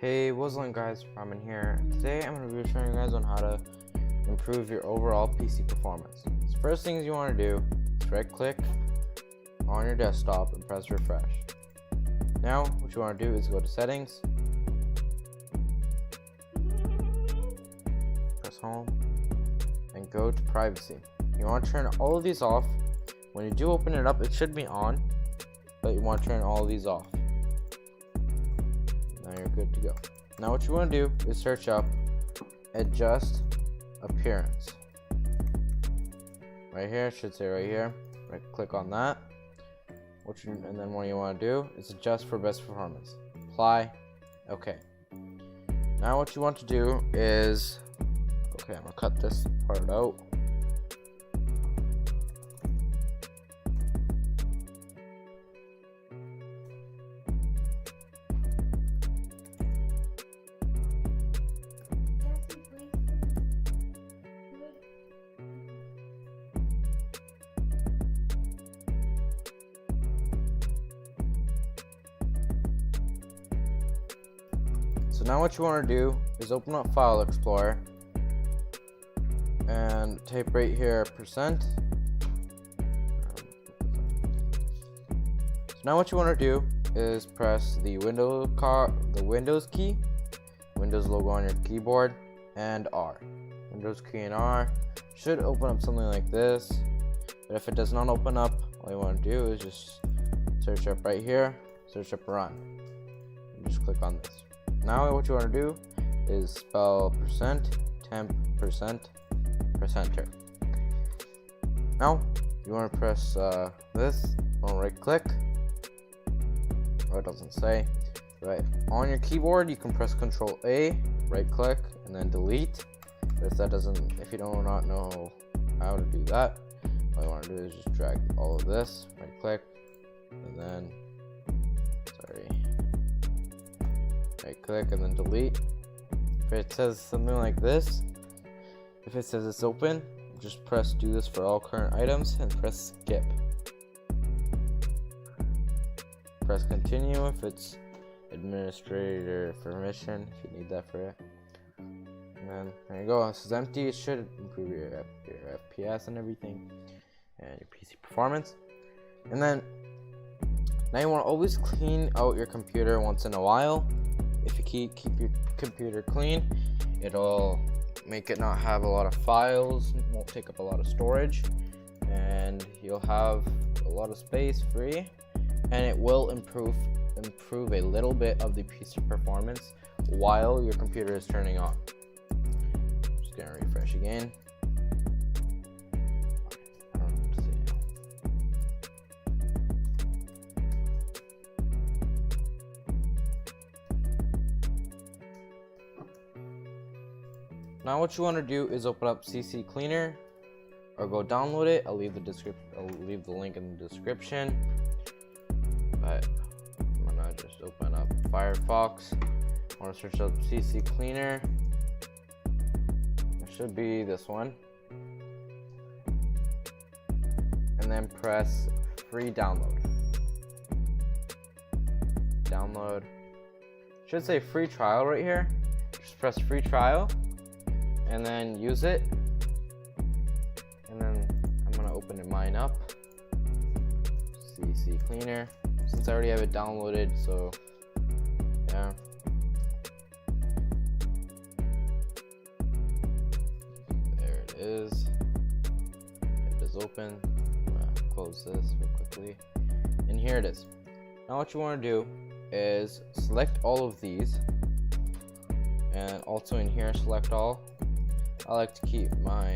Hey, what's going on guys, Raman here. Today I'm going to be showing you guys on how to improve your overall PC performance. So first things you want to do is right click on your desktop and press refresh. Now what you want to do is go to settings, press home, and go to privacy. You want to turn all of these off. When you do open it up, it should be on, but you want to turn all of these off. Now you're good to go. Now what you want to do is search up adjust appearance. Right here, it should say right here. Right click on that. And then what you want to do is adjust for best performance. Apply. Okay. Now what you want to do is, okay, I'm gonna cut this part out. So now what you want to do is open up File Explorer and type right here %. So now what you want to do is press the Windows key, Windows logo on your keyboard, and R. Windows key and R should open up something like this, but if it does not open up, all you want to do is just search up right here, search up Run, and just click on this. Now what you want to do is spell %temp press enter. Now you want to press this, right click, or it doesn't say, right on your keyboard you can press Ctrl A, right click, and then delete. But if you do not know how to do that, all you want to do is just drag all of this, right click, and then right click and then delete. If it says something like this, if it says it's open, just press do this for all current items and press skip. Press continue if it's administrator permission, if you need that for it. And then there you go, this is empty. It should improve your FPS and everything and your PC performance. And then now you want to always clean out your computer once in a while. If you keep your computer clean, it'll make it not have a lot of files, it won't take up a lot of storage, and you'll have a lot of space free, and it will improve a little bit of the PC performance while your computer is turning on. Just gonna refresh again. Now what you want to do is open up CC Cleaner, or go download it. I'll leave the link in the description. But I'm gonna just open up Firefox. I want to search up CC Cleaner. It should be this one, and then press free download. Download. Should say free trial right here. Just press free trial and then use it, and then I'm gonna open mine up, CC Cleaner, since I already have it downloaded. So yeah, there it is. It is open. I'm gonna close this real quickly, and here it is. Now what you want to do is select all of these, and also in here select all. I like to keep my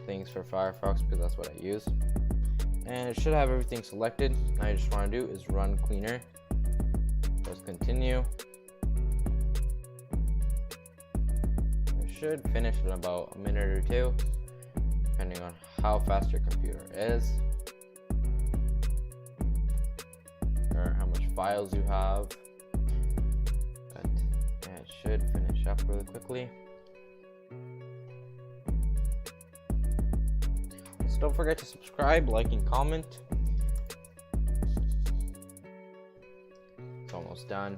things for Firefox because that's what I use, and it should have everything selected. Now you just want to do is run cleaner, press continue. It should finish in about a minute or two, depending on how fast your computer is or how much files you have. But yeah, it should finish up really quickly. Don't forget to subscribe, like, and comment. It's almost done.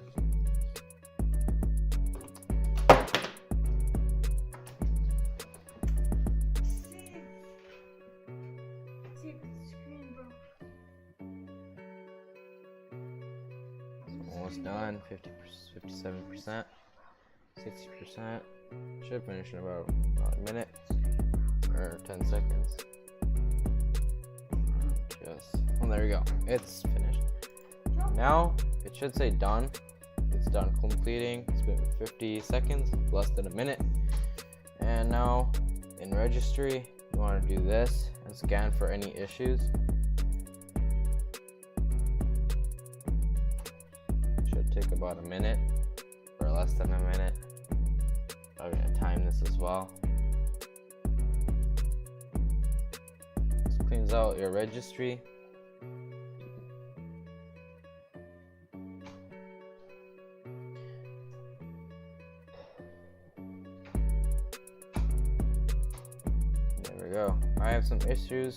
Almost done. 57%, 60%. Should finish in about a minute or 10 seconds. Well, there you go. It's finished. Now it should say done. It's done completing. It's been 50 seconds, less than a minute. And now in registry, you want to do this and scan for any issues. Should take about a minute or less than a minute. I'm gonna time this as well. This cleans out your registry. There we go. I have some issues,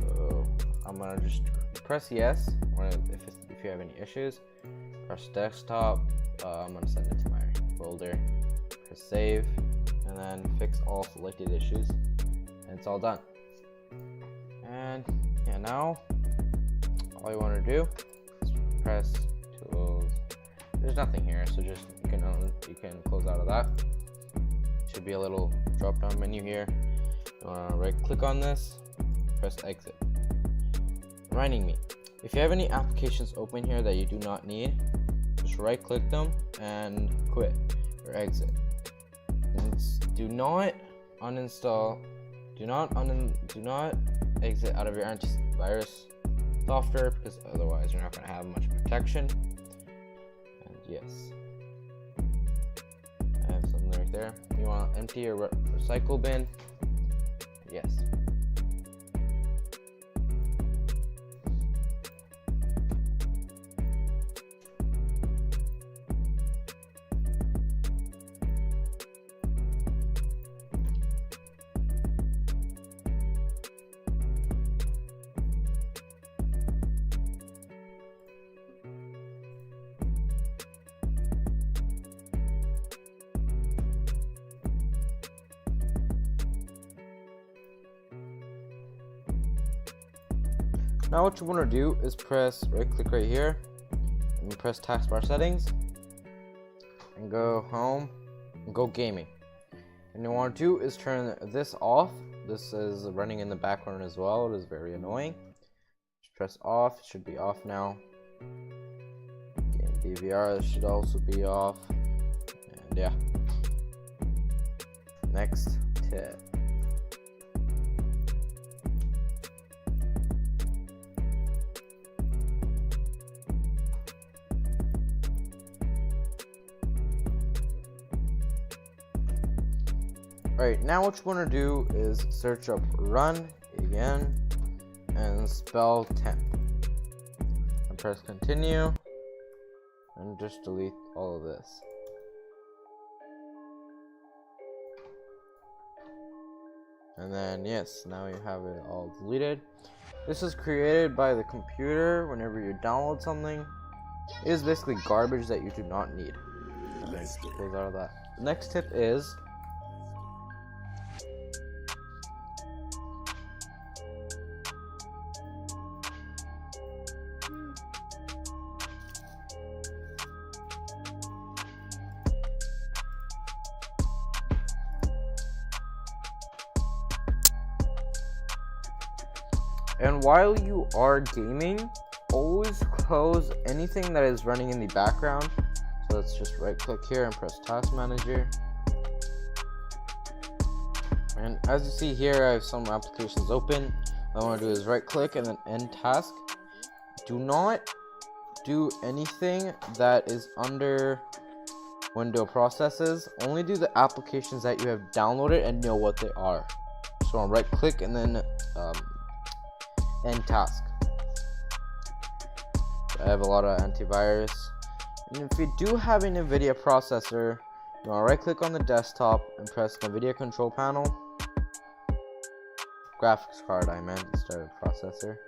so I'm gonna just press yes if you have any issues. Press desktop. I'm gonna send it to my folder. Press save, and then fix all selected issues, and it's all done. And yeah, now all you want to do is press tools. There's nothing here, so just you can close out of that. Should be a little drop down menu here. You want to right click on this, press exit. Reminding me, if you have any applications open here that you do not need, just right click them and quit or exit. Do not uninstall, do not exit out of your antivirus software, because otherwise you're not going to have much protection. And yes, I have something right there. You want to empty your recycle bin. Yes. Now what you want to do is press right click right here and press taskbar settings and go home and go gaming. And you want to do is turn this off. This is running in the background as well. It is very annoying. Just press off. It should be off now. Game DVR should also be off. And yeah. Next tip. Alright, now what you want to do is search up run again and spell temp. And press continue and just delete all of this. And then yes, now you have it all deleted. This is created by the computer whenever you download something. It is basically garbage that you do not need. Let's close out of that. Next tip is and while you are gaming, always close anything that is running in the background. So let's just right click here and press task manager. And as you see here, I have some applications open. What I want to do is right click and then end task. Do not do anything that is under window processes. Only do the applications that you have downloaded and know what they are. So I'll right click and then end task. I have a lot of antivirus. And if you do have a NVIDIA processor, you want to right click on the desktop and press NVIDIA control panel. Graphics card I meant instead of processor.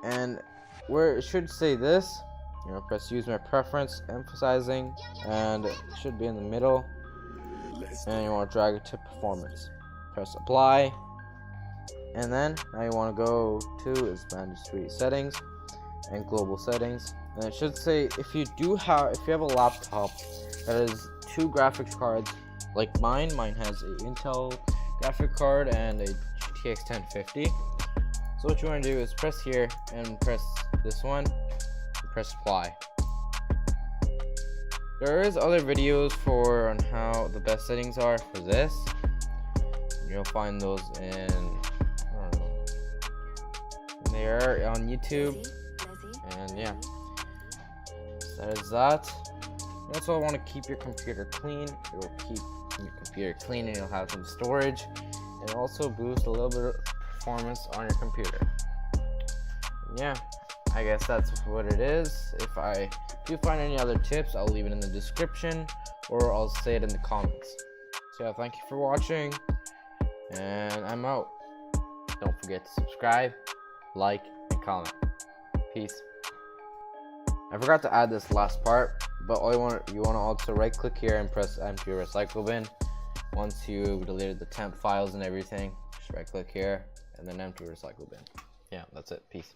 And where it should say this, you know, press use my preference, emphasizing, and it should be in the middle. And you want to drag it to performance. Press apply. And then now you want to go to manage 3D settings and global settings. And it should say if you have a laptop that has 2 graphics cards like mine has a Intel graphic card and a GTX 1050. So what you want to do is press here and press this one and press apply. There is other videos on how the best settings are for this. You'll find those in, I don't know, there on YouTube. And yeah, that is that. You also want to keep your computer clean. It will keep your computer clean and you'll have some storage, and also boost a little bit of performance on your computer. And yeah, I guess that's what it is. If I do find any other tips, I'll leave it in the description or I'll say it in the comments. So yeah, thank you for watching, and I'm out. Don't forget to subscribe, like, and comment. Peace. I forgot to add this last part, but you want to also right click here and press empty recycle bin. Once you've deleted the temp files and everything, just right click here and then empty recycle bin. Yeah, that's it. Peace.